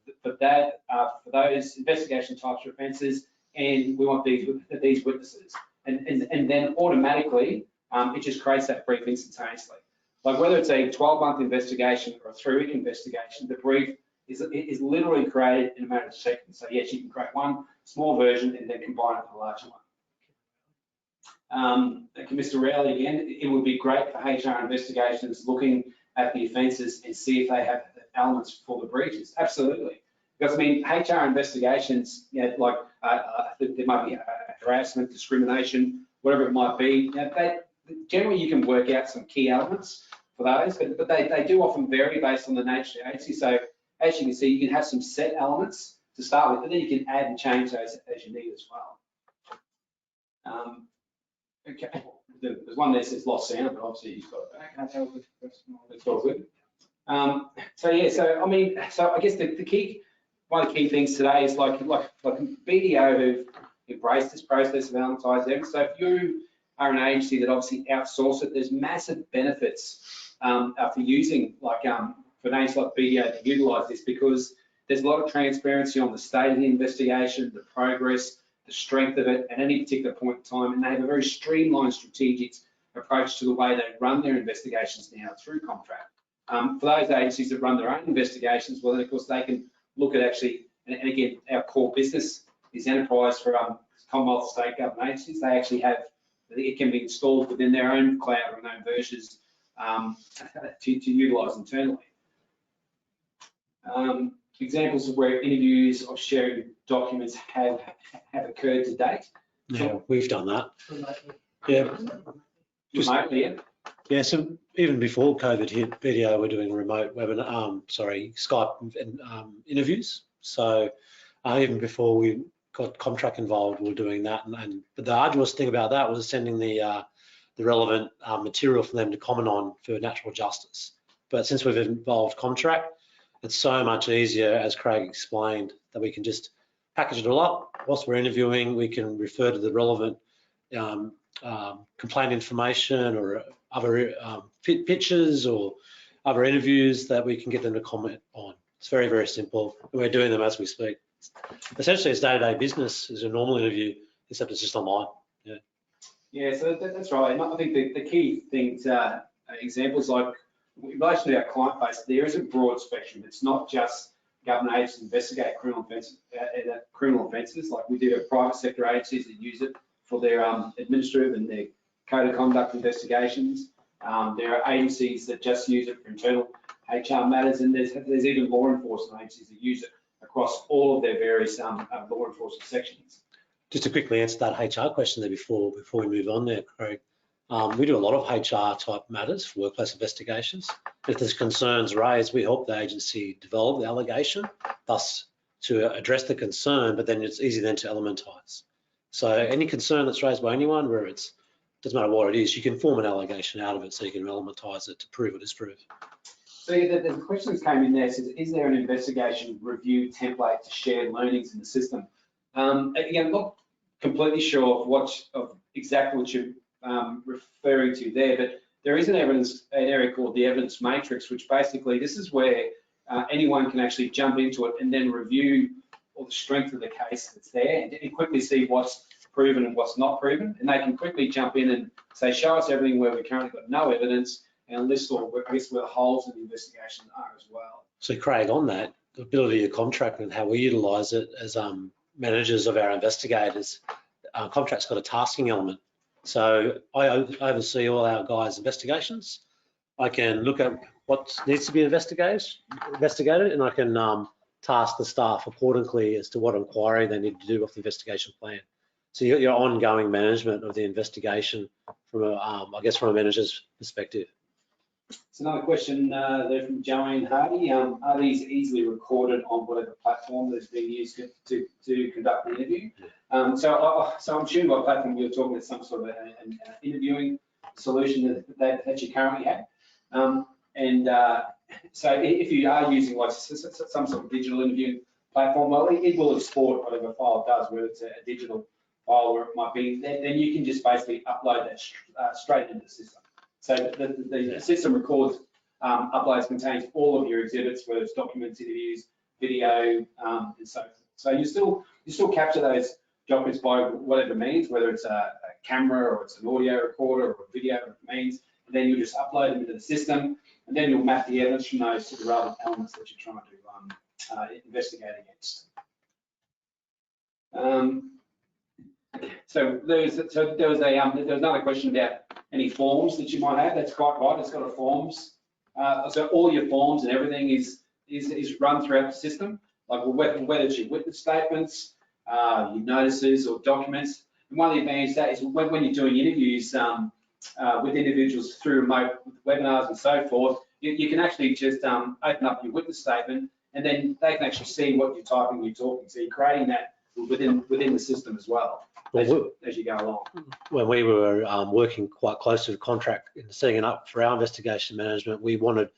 those investigation types of offences, and we want these witnesses. And then automatically, it just creates that brief instantaneously. Like whether it's a 12-month investigation or a 3-week investigation, the brief is literally created in a matter of seconds. So yes, you can create one small version and then combine it with a larger one. Mr. Rowley again, it would be great for HR investigations looking at the offences and see if they have elements for the breaches. Absolutely. Because I mean, HR investigations, you know, like there might be harassment, discrimination, whatever it might be. You know, generally, you can work out some key elements for those, but they do often vary based on the nature of the agency. So as you can see, you can have some set elements to start with, but then you can add and change those as you need as well. Okay, there's one there that says lost sound, but obviously you've got it back. It's all good. So yeah, so I mean, so I guess one of the key things today is like BDO who've embraced this process of elementized evidence. So if you are an agency that obviously outsource it, there's massive benefits for using for names like BDO to utilise this, because there's a lot of transparency on the state of the investigation, the progress, the strength of it at any particular point in time, and they have a very streamlined strategic approach to the way they run their investigations now through COMtrac. For those agencies that run their own investigations, well, then of course they can look at actually, and again, our core business is enterprise for Commonwealth state government agencies. They actually have, it can be installed within their own cloud or their own versions to utilise internally. Examples of where interviews or sharing documents have occurred to date. Yeah, we've done that. Yeah. Remotely, yeah, so even before COVID hit, BDO were doing remote webinar, Skype interviews. So even before we got COMtrac involved, we were doing that. But the arduous thing about that was sending the relevant material for them to comment on for natural justice. But since we've involved COMtrac, it's so much easier, as Craig explained, that we can just package it all up. Whilst we're interviewing, we can refer to the relevant complaint information or other pictures or other interviews that we can get them to comment on. It's very, very simple, and we're doing them as we speak. Essentially, it's day-to-day business as a normal interview, except it's just online. Yeah. Yeah, so that's right. And I think the key things, examples like in relation to our client base, there is a broad spectrum. It's not just government agencies investigate criminal offences. Like we do have private sector agencies that use it for their administrative and their code of conduct investigations. There are agencies that just use it for internal HR matters, and there's even law enforcement agencies that use it across all of their various law enforcement sections. Just to quickly answer that HR question there before we move on there, Craig. We do a lot of HR type matters for workplace investigations. If there's concerns raised, we help the agency develop the allegation, thus to address the concern, but then it's easy then to elementize. So any concern that's raised by anyone, where it's, doesn't matter what it is, you can form an allegation out of it so you can elementize it to prove or disprove. So the questions came in there, says, is there an investigation review template to share learnings in the system? Again, I'm not completely sure of exactly what you're referring to there, but there is an area called the evidence matrix, which basically this is where anyone can actually jump into it and then review all the strength of the case that's there and quickly see what's proven and what's not proven. And they can quickly jump in and say, show us everything where we currently got no evidence, and list or I guess where the holes in the investigation are as well. So Craig, on that, the ability of COMtrac and how we utilise it as managers of our investigators, COMtrac's got a tasking element. So I oversee all our guys' investigations. I can look at what needs to be investigated, and I can task the staff accordingly as to what inquiry they need to do with the investigation plan. So your ongoing management of the investigation from I guess from a manager's perspective. So another question there from Joanne Hardy. Are these easily recorded on whatever platform that's being used to conduct the interview? So I'm assuming by platform you're talking about some sort of an interviewing solution that you currently have. if you are using like some sort of digital interview platform, well, it will export whatever file it does, whether it's a digital file or it might be, then you can just basically upload that straight into the system. So the system records, uploads, contains all of your exhibits, whether it's documents, interviews, video, and so forth. So you still capture those documents by whatever means, whether it's a camera or it's an audio recorder or a video, whatever it means, and then you just upload them into the system, and then you'll map the evidence from those to the relevant elements that you're trying to investigate against. So there was another question about any forms that you might have. That's quite right. It's got a forms. So all your forms and everything is run throughout the system, like whether it's your witness statements, your notices or documents. And one of the advantages of that is when you're doing interviews with individuals through remote webinars and so forth, you can actually just open up your witness statement, and then they can actually see what you're typing and you're talking. So you're creating that within the system as well as you go along. When we were working quite closely with COMtrac in setting it up for our investigation management, we wanted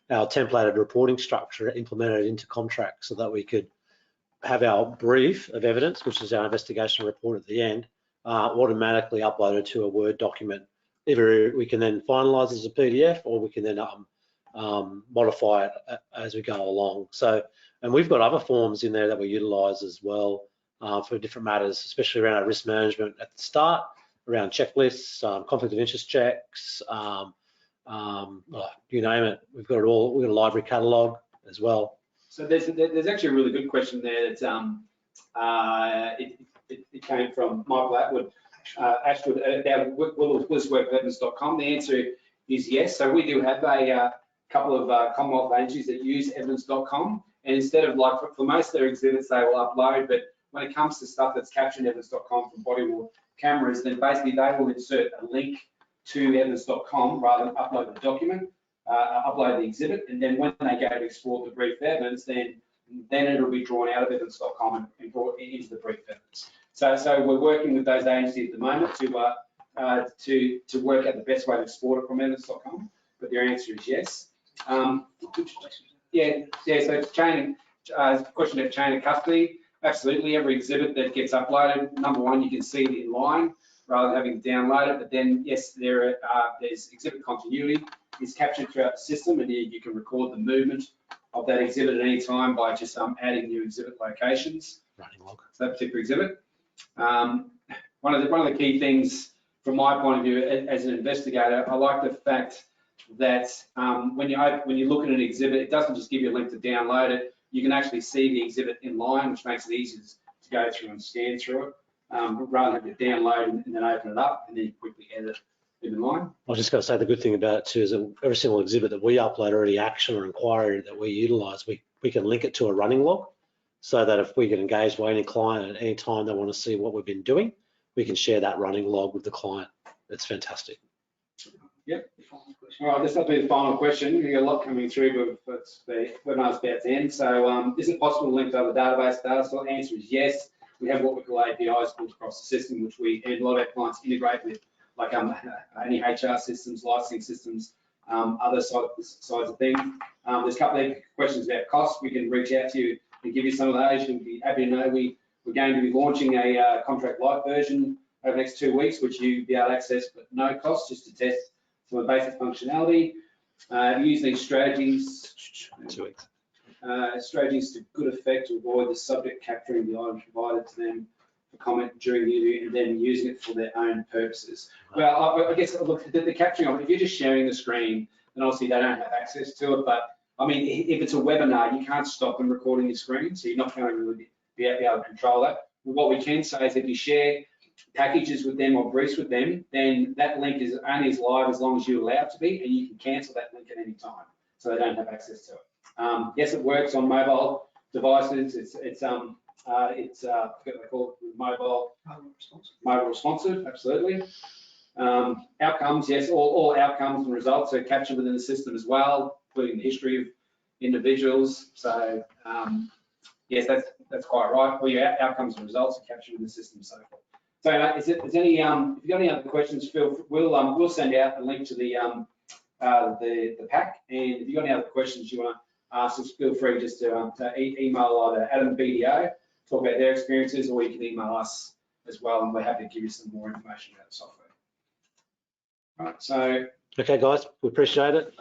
our templated reporting structure implemented into COMtrac so that we could have our brief of evidence, which is our investigation report at the end, automatically uploaded to a Word document. Either we can then finalize as a PDF, or we can then modify it as we go along. So, and we've got other forms in there that we utilize as well for different matters, especially around our risk management at the start, around checklists, conflict of interest checks, you name it. We've got it all. We've got a library catalogue as well. So there's actually a really good question there that it came from Michael Ashwood about willisworkevevidence.com. The answer is yes. So we do have a couple of Commonwealth agencies that use evidence.com, and instead of like for most of their exhibits they will upload, but when it comes to stuff that's captured in evidence.com from body worn cameras, then basically they will insert a link to evidence.com rather than upload the document, upload the exhibit, and then when they go to export the brief evidence, then it'll be drawn out of evidence.com and brought into the brief evidence. So we're working with those agencies at the moment to work out the best way to export it from evidence.com, but their answer is yes. So question about chain of custody. Absolutely, every exhibit that gets uploaded, number one, you can see it in line rather than having to download it. But then, yes, there's exhibit continuity is captured throughout the system, and you can record the movement of that exhibit at any time by just adding new exhibit locations. Running log. So that particular exhibit. One of the key things from my point of view as an investigator, I like the fact that when you look at an exhibit, it doesn't just give you a link to download it. You can actually see the exhibit in line, which makes it easier to go through and scan through it, rather than have to download and then open it up and then quickly edit it in line. I was just going to say the good thing about it too is that every single exhibit that we upload or any action or inquiry that we utilise, we can link it to a running log, so that if we get engaged by any client at any time they want to see what we've been doing, we can share that running log with the client. It's fantastic. Yep. All right, this will be the final question. We've got a lot coming through, but the webinar's about to end. So is it possible to link to other database data? So the answer is yes. We have what we call APIs built across the system, which and a lot of our clients integrate with, like any HR systems, licensing systems, other sides of things. There's a couple of questions about cost. We can reach out to you and give you some of those. You'll be happy to know we're going to be launching a COMtrac Lite version over the next 2 weeks, which you'll be able to access but no cost, just to test some of the basic functionality. Use these strategies. 2 weeks. Strategies to good effect to avoid the subject capturing the item provided to them for comment during the interview and then using it for their own purposes. Well, I guess look, the capturing of it, if you're just sharing the screen, then obviously they don't have access to it. But I mean, if it's a webinar, you can't stop them recording your screen, so you're not going to really be able to control that. But what we can say is if you share packages with them or briefs with them, then that link is only as live as long as you allow it to be, and you can cancel that link at any time, so they don't have access to it. Yes, it works on mobile devices. It's I forget what they call it, mobile responsive, absolutely. Outcomes, yes, all outcomes and results are captured within the system as well, including the history of individuals. So yes, that's quite right. All your outcomes and results are captured in the system and so forth. So if you've got any other questions, we'll send out a link to the the pack. And if you've got any other questions you want to ask us, feel free just to email either Adam BDO, talk about their experiences, or you can email us as well, and we're happy to give you some more information about the software. Right, so. Okay, guys, we appreciate it.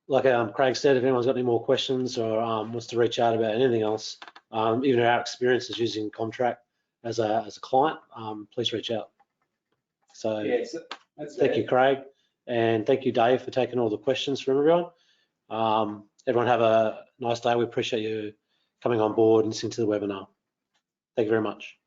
Like Craig said, if anyone's got any more questions or wants to reach out about anything else, even our experiences using COMtrac as a client, please reach out. So Yeah, thank you, Craig, and thank you, Dave, for taking all the questions from everyone. Everyone have a nice day. We appreciate you coming on board and listening to the webinar. Thank you very much.